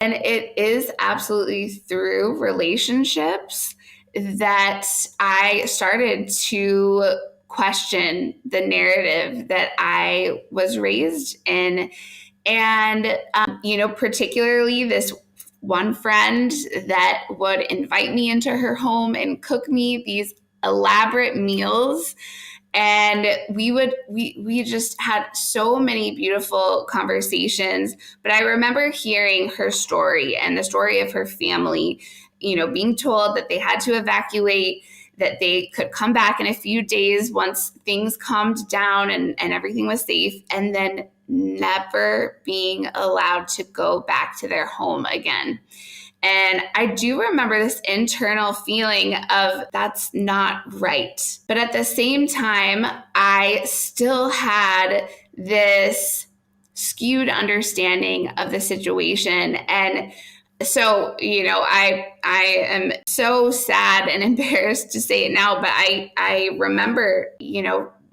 And it is absolutely through relationships that I started to question the narrative that I was raised in. And, particularly this one friend that would invite me into her home and cook me these elaborate meals, and we just had so many beautiful conversations. But I remember hearing her story and the story of her family, being told that they had to evacuate, that they could come back in a few days once things calmed down and everything was safe, and then never being allowed to go back to their home again. And I do remember this internal feeling of that's not right. But at the same time, I still had this skewed understanding of the situation. And so, I am so sad and embarrassed to say it now, but I remember,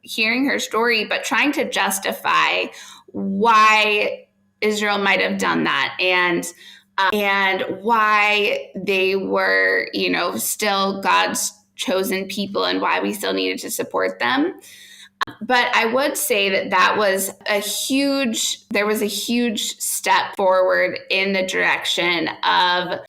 hearing her story, but trying to justify why Israel might have done that, and why they were, still God's chosen people, and why we still needed to support them. But I would say that was there was a huge step forward in the direction of,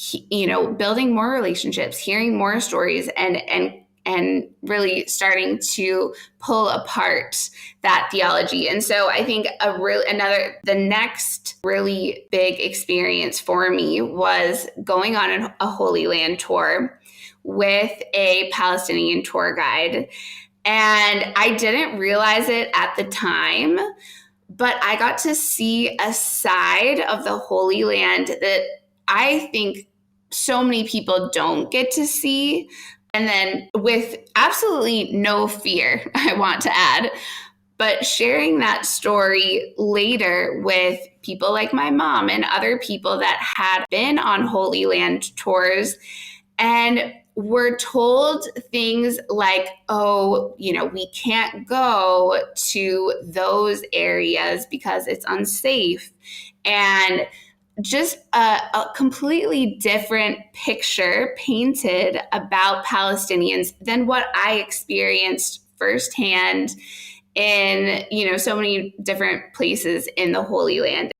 building more relationships, hearing more stories, and really starting to pull apart that theology. And so I think the next really big experience for me was going on a Holy Land tour with a Palestinian tour guide. And I didn't realize it at the time, but I got to see a side of the Holy Land that I think so many people don't get to see. And then with absolutely no fear, I want to add, but sharing that story later with people like my mom and other people that had been on Holy Land tours and were told things like, oh, we can't go to those areas because it's unsafe. And just a completely different picture painted about Palestinians than what I experienced firsthand in, so many different places in the Holy Land.